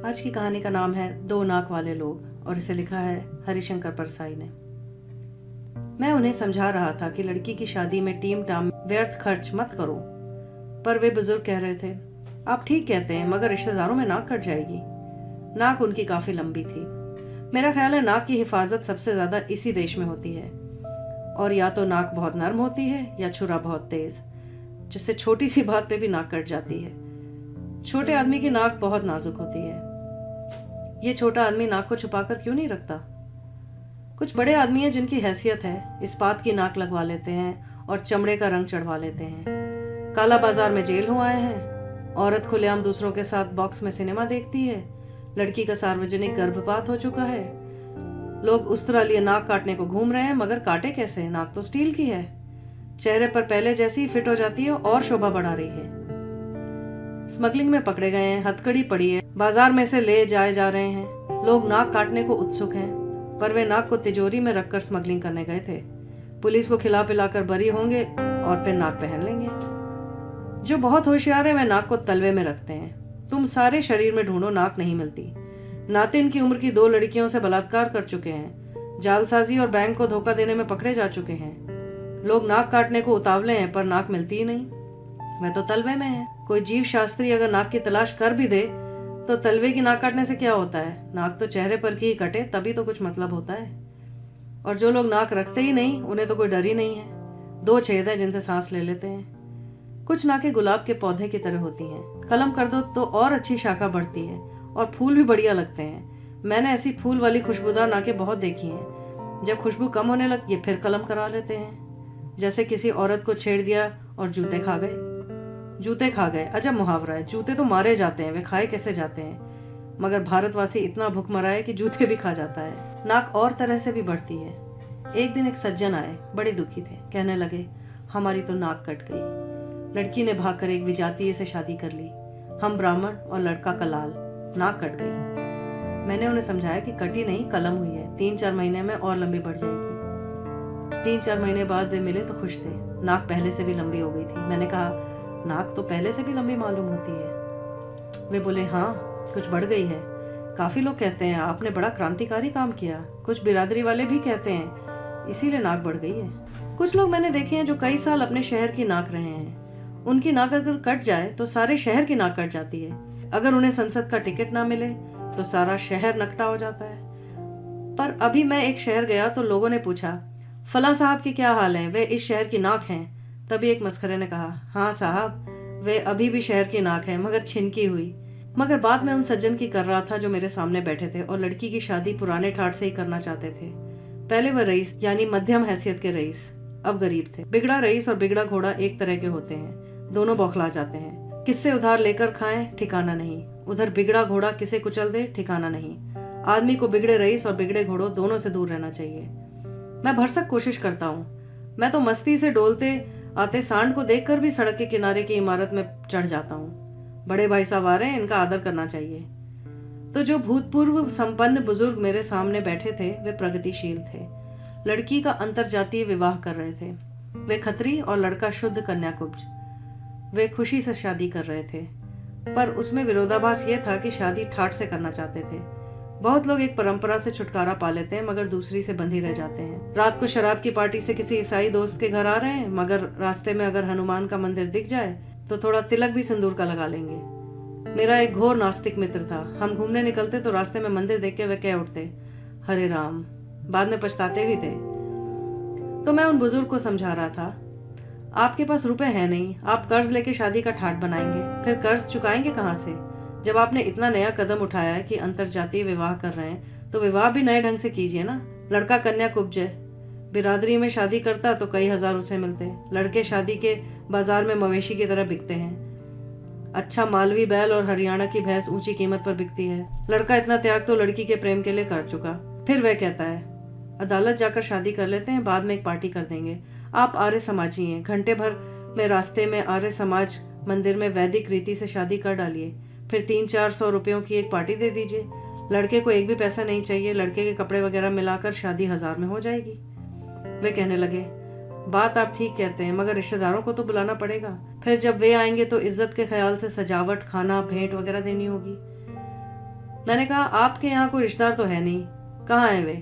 आज की कहानी का नाम है दो नाक वाले लोग और इसे लिखा है हरिशंकर परसाई ने। मैं उन्हें समझा रहा था कि लड़की की शादी में टीम टाम व्यर्थ खर्च मत करो, पर वे बुजुर्ग कह रहे थे, आप ठीक कहते हैं, मगर रिश्तेदारों में नाक कट जाएगी। नाक उनकी काफी लंबी थी। मेरा ख्याल है नाक की हिफाजत सबसे ज्यादा इसी देश में होती है, और या तो नाक बहुत नर्म होती है या छुरा बहुत तेज, जिससे छोटी सी बात पे भी नाक कट जाती है। छोटे आदमी की नाक बहुत नाजुक होती है। ये छोटा आदमी नाक को छुपाकर क्यों नहीं रखता? कुछ बड़े आदमी हैं जिनकी हैसियत है, इस्पात की नाक लगवा लेते हैं और चमड़े का रंग चढ़वा लेते हैं। काला बाजार में जेल हो आए हैं। औरत खुलेआम दूसरों के साथ बॉक्स में सिनेमा देखती है। लड़की का सार्वजनिक गर्भपात हो चुका है। लोग उस तरह लिए नाक काटने को घूम रहे हैं, मगर काटे कैसे? नाक तो स्टील की है, चेहरे पर पहले जैसी ही फिट हो जाती है और शोभा बढ़ा रही है। स्मगलिंग में पकड़े गए हैं, हथकड़ी पड़ी है, बाजार में से ले जाए जा रहे हैं। लोग नाक काटने को उत्सुक हैं, पर वे नाक को तिजोरी में रखकर स्मगलिंग करने गए थे। पुलिस को खिला पिलाकर बरी होंगे और फिर नाक पहन लेंगे। जो बहुत होशियार है वे नाक को तलवे में रखते हैं। तुम सारे शरीर में ढूंढो, नाक नहीं मिलती। नातिन की उम्र की 2 लड़कियों से बलात्कार कर चुके हैं, जालसाजी और बैंक को धोखा देने में पकड़े जा चुके हैं। लोग नाक काटने को उतावले हैं, पर नाक मिलती ही नहीं। वह तो तलवे में है। कोई जीव शास्त्री अगर नाक की तलाश कर भी दे तो तलवे की नाक काटने से क्या होता है? नाक तो चेहरे पर की ही कटे तभी तो कुछ मतलब होता है। और जो लोग नाक रखते ही नहीं, उन्हें तो कोई डर ही नहीं है। 2 छेद हैं जिनसे सांस ले लेते हैं। कुछ नाकें गुलाब के पौधे की तरह होती हैं। कलम कर दो तो और अच्छी शाखा बढ़ती है और फूल भी बढ़िया लगते हैं। मैंने ऐसी फूल वाली खुशबूदार नाकें बहुत देखी हैं। जब खुशबू कम होने लगती है फिर कलम करा लेते हैं। जैसे किसी औरत को छेड़ दिया और जूते खा गए। जूते खा गए अजब मुहावरा है। जूते तो मारे जाते हैं, वे खाए कैसे जाते हैं? मगर भारतवासी इतना भूखमरा है कि जूते भी खा जाता है। नाक और तरह से भी बढ़ती है। एक दिन एक सज्जन आए, बड़े दुखी थे। कहने लगे, हमारी तो नाक कट गई। लड़की ने भागकर एक विजातीय से शादी कर ली। हम ब्राह्मण और लड़का कलाल। नाक कट गई। मैंने उन्हें समझाया कि कटी नहीं, कलम हुई है, 3-4 महीने में और लंबी बढ़ जाएगी। 3-4 महीने बाद वे मिले तो खुश थे। नाक पहले से भी लंबी हो गई थी। मैंने कहा, नाक तो पहले से भी लंबी मालूम होती है। वे बोले, हाँ, कुछ बढ़ गई है। काफी लोग कहते हैं आपने बड़ा क्रांतिकारी काम किया। कुछ बिरादरी वाले भी कहते हैं इसीलिए नाक बढ़ गई है। कुछ लोग मैंने देखे हैं जो कई साल अपने शहर की नाक रहे हैं। उनकी नाक अगर कट जाए तो सारे शहर की नाक कट जाती है। अगर उन्हें संसद का टिकट ना मिले तो सारा शहर नकटा हो जाता है। पर अभी मैं एक शहर गया तो लोगों ने पूछा, फला साहब के क्या हाल है, वे इस शहर की नाक हैं। तभी एक मस्खरे ने कहा, हाँ साहब, वे अभी भी शहर की नाक है, मगर छिनकी हुई। मगर बात मैं उन सज्जन की कर रहा था जो मेरे सामने बैठे थे और लड़की की शादी पुराने ठाट से ही करना चाहते थे। पहले वह रईस यानी मध्यम हैसियत के रईस, अब गरीब थे। बिगड़ा रईस और बिगड़ा घोड़ा एक तरह के होते हैं, दोनों बौखला जाते हैं। किससे उधार लेकर खाएं ठिकाना नहीं, उधर बिगड़ा घोड़ा किसे कुचल दे ठिकाना नहीं। आदमी को बिगड़े रईस और बिगड़े घोड़ों दोनों से दूर रहना चाहिए। मैं भरसक कोशिश करता हूँ। मैं तो मस्ती से डोलते आते सांड को देखकर भी सड़क के किनारे की इमारत में चढ़ जाता हूँ। बड़े भाई साहब आ रहे हैं, इनका आदर करना चाहिए। तो जो भूतपूर्व संपन्न बुजुर्ग मेरे सामने बैठे थे वे प्रगतिशील थे। लड़की का अंतरजातीय विवाह कर रहे थे। वे खत्री और लड़का शुद्ध कन्याकुब्ज। वे खुशी से शादी कर रहे थे, पर उसमें विरोधाभास ये था कि शादी ठाट से करना चाहते थे। बहुत लोग एक परंपरा से छुटकारा पा लेते हैं, मगर दूसरी से बंधी रह जाते हैं। रात को शराब की पार्टी से किसी ईसाई दोस्त के घर आ रहे हैं, मगर रास्ते में अगर हनुमान का मंदिर दिख जाए तो थोड़ा तिलक भी सिंदूर का लगा लेंगे। मेरा एक घोर नास्तिक मित्र था। हम घूमने निकलते तो रास्ते में मंदिर देख के वे कह उठते, हरे राम। बाद में पछताते भी थे। तो मैं उन बुजुर्ग को समझा रहा था, आपके पास रुपए है नहीं, आप कर्ज लेके शादी का ठाट बनाएंगे, फिर कर्ज चुकाएंगे कहाँ से? जब आपने इतना नया कदम उठाया है कि अंतरजातीय विवाह कर रहे हैं तो विवाह भी नए ढंग से कीजिए ना। लड़का कन्या कुब्ज है, बिरादरी में शादी करता तो कई हजार उसे मिलते। लड़के शादी के बाजार में मवेशी की तरह बिकते हैं। अच्छा मालवी बैल और हरियाणा की भैंस ऊंची कीमत पर बिकती है। लड़का इतना त्याग तो लड़की के प्रेम के लिए कर चुका। फिर वह कहता है, अदालत जाकर शादी कर लेते हैं, बाद में एक पार्टी कर देंगे। आप आर्य समाजी हैं, घंटे भर में रास्ते में आर्य समाज मंदिर में वैदिक रीति से शादी कर डालिए, फिर 300-400 रुपयों की एक पार्टी दे दीजिए। लड़के को एक भी पैसा नहीं चाहिए। लड़के के कपड़े वगैरह मिलाकर शादी 1000 में हो जाएगी। वे कहने लगे, बात आप ठीक कहते हैं, मगर रिश्तेदारों को तो बुलाना पड़ेगा। फिर जब वे आएंगे तो इज्जत के ख्याल से सजावट, खाना, भेंट वगैरह देनी होगी। मैंने कहा, आपके यहाँ कोई रिश्तेदार तो है नहीं, कहाँ है वे?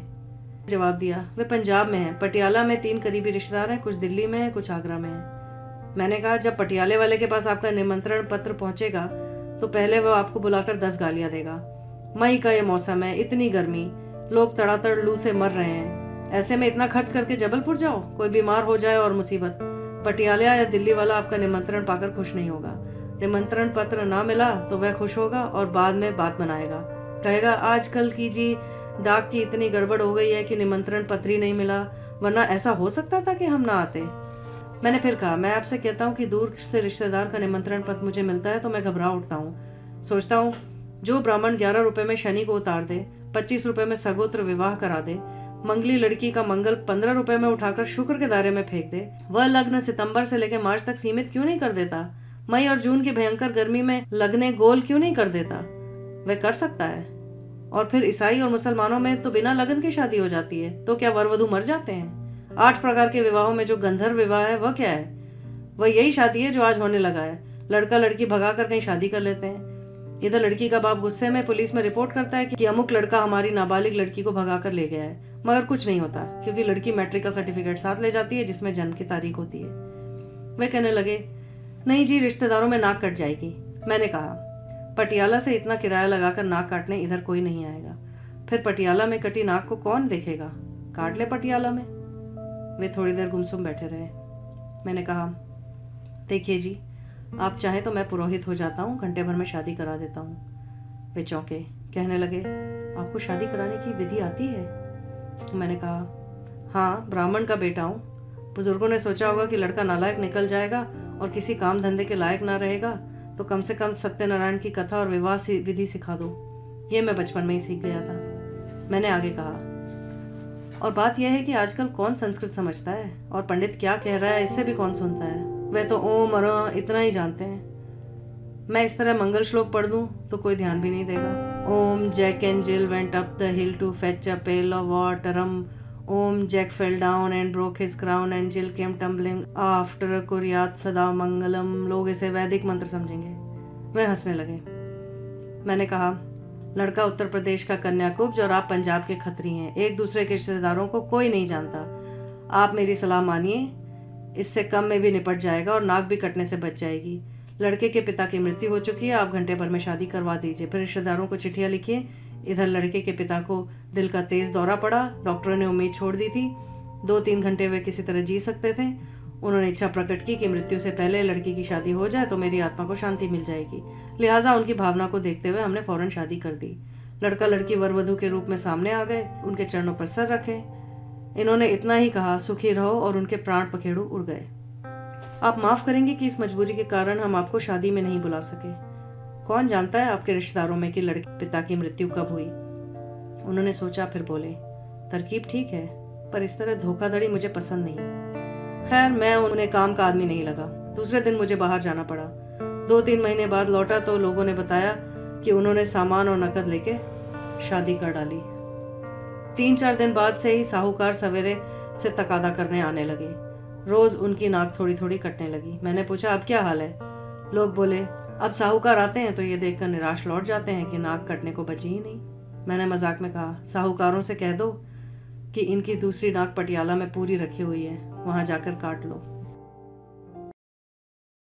जवाब दिया, वे पंजाब में हैं। पटियाला में 3 करीबी रिश्तेदार हैं, कुछ दिल्ली में हैं, कुछ आगरा में हैं। मैंने कहा, जब पटियाले वाले के पास आपका निमंत्रण पत्र पहुंचेगा तो पहले वो आपको बुलाकर 10 गालियां देगा। मई का ये मौसम है, इतनी गर्मी, लोग तड़ातड़ लू से मर रहे हैं, ऐसे में इतना खर्च करके जबलपुर जाओ, कोई बीमार हो जाए और मुसीबत। पटियाला या दिल्ली वाला आपका निमंत्रण पाकर खुश नहीं होगा। निमंत्रण पत्र ना मिला तो वह खुश होगा और बाद में बात बनाएगा, कहेगा आजकल की जी डाक की इतनी गड़बड़ हो गई है कि निमंत्रण पत्र ही नहीं मिला, वरना ऐसा हो सकता था कि हम ना आते। मैंने फिर कहा, मैं आपसे कहता हूँ कि दूर से रिश्तेदार का निमंत्रण पत्र मुझे मिलता है तो मैं घबरा उठता हूँ। सोचता हूँ जो ब्राह्मण 11 रुपए में शनि को उतार दे, 25 रुपए में सगोत्र विवाह करा दे, मंगली लड़की का मंगल 15 रुपए में उठाकर शुक्र के दायरे में फेंक दे, वह लग्न सितंबर से लेकर मार्च तक सीमित क्यों नहीं कर देता? मई और जून की भयंकर गर्मी में लगने गोल क्यों नहीं कर देता? वह कर सकता है। और फिर ईसाई और मुसलमानों में तो बिना लगन की शादी हो जाती है, तो क्या वर वधू मर जाते हैं? 8 प्रकार के विवाहों में जो गंधर्व विवाह है वह क्या है? वह यही शादी है जो आज होने लगा है। लड़का लड़की भगा कर कहीं शादी कर लेते हैं। इधर लड़की का बाप गुस्से में पुलिस में रिपोर्ट करता है कि अमुक लड़का हमारी नाबालिग लड़की को भगा कर ले गया है, मगर कुछ नहीं होता क्योंकि लड़की मैट्रिक का सर्टिफिकेट साथ ले जाती है जिसमें जन्म की तारीख होती है। वे कहने लगे, नहीं जी, रिश्तेदारों में नाक कट जाएगी। मैंने कहा, पटियाला से इतना किराया लगाकर नाक काटने इधर कोई नहीं आएगा, फिर पटियाला में कटी नाक को कौन देखेगा? काट ले पटियाला में। वे थोड़ी देर गुमसुम बैठे रहे। मैंने कहा, देखिए जी, आप चाहें तो मैं पुरोहित हो जाता हूँ, घंटे भर में शादी करा देता हूँ। वे चौंके, कहने लगे, आपको शादी कराने की विधि आती है? मैंने कहा, हाँ, ब्राह्मण का बेटा हूँ। बुजुर्गों ने सोचा होगा कि लड़का नालायक निकल जाएगा और किसी काम धंधे के लायक ना रहेगा, तो कम से कम सत्यनारायण की कथा और विवाह विधि सिखा दो। ये मैं बचपन में ही सीख गया था। मैंने आगे कहा, और बात यह है कि आजकल कौन संस्कृत समझता है, और पंडित क्या कह रहा है इससे भी कौन सुनता है? वे तो ओम और इतना ही जानते हैं। मैं इस तरह मंगल श्लोक पढ़ दूं तो कोई ध्यान भी नहीं देगा। Om Jack and Jill went up the hill to fetch a pail of water. Om Jack fell down and broke his crown and Jill came tumbling after कुर्यात सदा मंगलम। लोग इसे वैदिक मंत्र समझेंगे। वे हंसने लगे। मैंने कहा, लड़का उत्तर प्रदेश का कन्याकुब्ज और आप पंजाब के खत्री हैं, एक दूसरे के रिश्तेदारों को कोई नहीं जानता। आप मेरी सलाह मानिए, इससे कम में भी निपट जाएगा और नाक भी कटने से बच जाएगी। लड़के के पिता की मृत्यु हो चुकी है, आप घंटे भर में शादी करवा दीजिए, फिर रिश्तेदारों को चिट्ठियां लिखिए। इधर लड़के के पिता को दिल का तेज दौरा पड़ा, डॉक्टरों ने उम्मीद छोड़ दी थी, 2-3 घंटे वे किसी तरह जी सकते थे। उन्होंने इच्छा प्रकट की कि मृत्यु से पहले लड़की की शादी हो जाए तो मेरी आत्मा को शांति मिल जाएगी। लिहाजा उनकी भावना को देखते हुए हमने फौरन शादी कर दी। लड़का लड़की वर वधू के रूप में सामने आ गए, उनके चरणों पर सर रखे। इन्होंने इतना ही कहा, सुखी रहो, और उनके प्राण पखेड़ू उड़ गए। आप माफ करेंगे कि इस मजबूरी के कारण हम आपको शादी में नहीं बुला सके। कौन जानता है आपके रिश्तेदारों में कि लड़के पिता की मृत्यु कब हुई? उन्होंने सोचा, फिर बोले, तरकीब ठीक है, पर इस तरह धोखाधड़ी मुझे पसंद नहीं। खैर, मैं उन्हें काम का आदमी नहीं लगा। दूसरे दिन मुझे बाहर जाना पड़ा। 2-3 महीने बाद लौटा तो लोगों ने बताया कि उन्होंने सामान और नकद लेके शादी कर डाली। 3-4 दिन बाद से ही साहूकार सवेरे से तकादा करने आने लगे। रोज उनकी नाक थोड़ी थोड़ी कटने लगी। मैंने पूछा, अब क्या हाल है? लोग बोले, अब साहूकार आते हैं तो ये देखकर निराश लौट जाते हैं कि नाक कटने को बची ही नहीं। मैंने मजाक में कहा, साहूकारों से कह दो कि इनकी दूसरी नाक पटियाला में पूरी रखी हुई है, वहां जाकर काट लो।